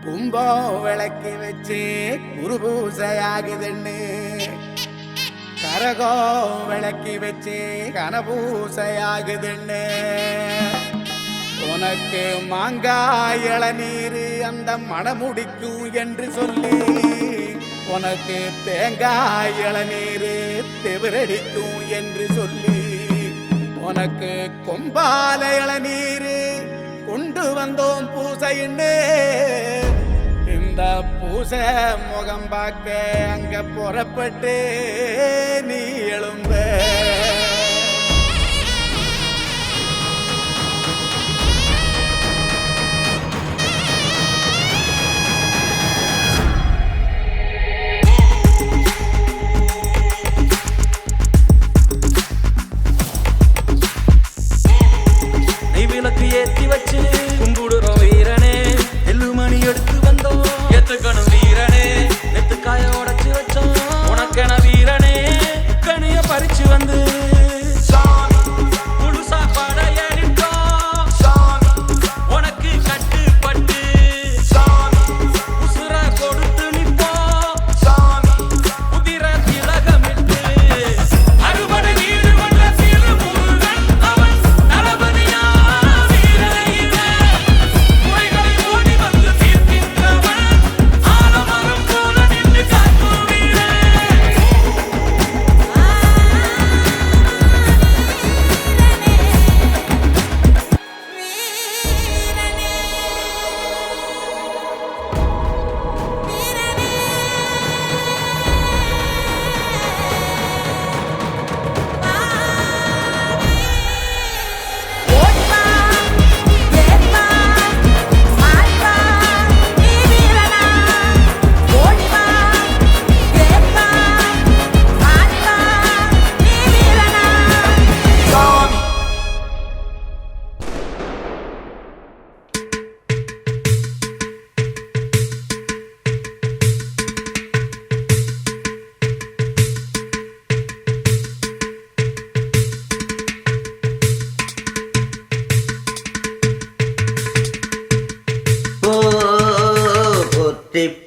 கும்பம் விளக்கி வச்சு குருபூசையாகுதுன்னு கரகம் விளக்கி வச்சு கனபூசையாகுதுன்னு உனக்கு மாங்காய் இளநீர் அந்த மணமுடிக்கும் என்று சொல்லி உனக்கு தேங்காய் இளநீர் தெவிரடிக்கும் என்று சொல்லி உனக்கு கொம்பால இளநீர் கொண்டு வந்தோம் பூசைன்னு இந்த பூசை முகம் பார்க்க அங்க புறப்பட்டு நீ எழும்ப ஏத்தி வச்சு கும்பிடுறோம் வீரனே எல்லுமணி எடுத்து வந்தோம் எத்துக்கணும் வீரனே நெத்துக்காய உடைச்சு வச்சோம் உனக்கென வீரனே கனிய பறிச்சு வந்து முழு சாப்பாட ஏறிட்டோம் உனக்கு கட்டுப்பட்டு உசுர கொடுத்து நிப்போம் உதிர திலகமிட்டு அறுபடை வீடு கொண்ட திருமுருகன் அவன் தளபதியா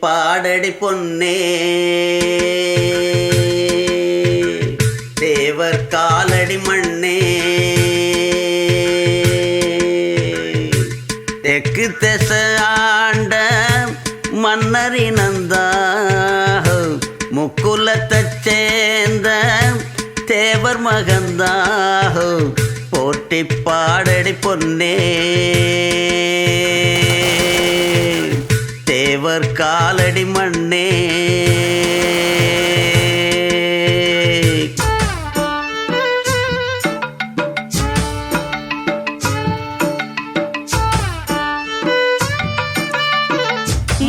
பாடடி பொன்னே தேவர் காலடி மண்ணே தெற்கு திச ஆண்ட மன்னரினந்தா முக்குலத்தைச் சேர்ந்த தேவர் மகந்தா போட்டி பாடடி பொன்னே தேவர் காலடி மண்ணே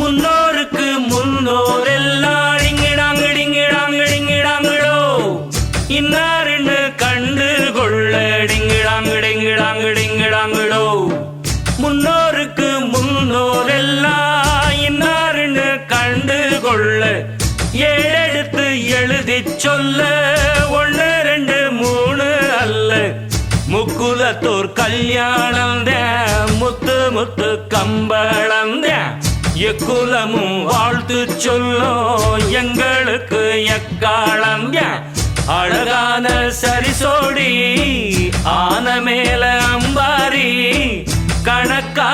முன்னோருக்கு முன்னோர் எல்லாம் டிங்கிடாங்கிடாங்கிடாங்கிடாங்கிடோ இன்னாருன்னு கண்டு கொள்ள டிங்கிடாங்கிடாங்கிடாங்கிடாங்கிடோ முன்னோருக்கு முன்னோர் எல்லாம் இன்னாருன்னு கண்டு கொள்ள ஏழெடுத்து எழுதி சொல்ல 1 2 3 அல்ல முக்குலத்தோர் கல்யாணம் முத்து முத்து கம்பளம் எக்குலமும் வாழ்த்து சொல்லும் எங்களுக்கு எக்காலம் அழகான சரிசோடி ஆன மேல அம்பாரி கணக்கா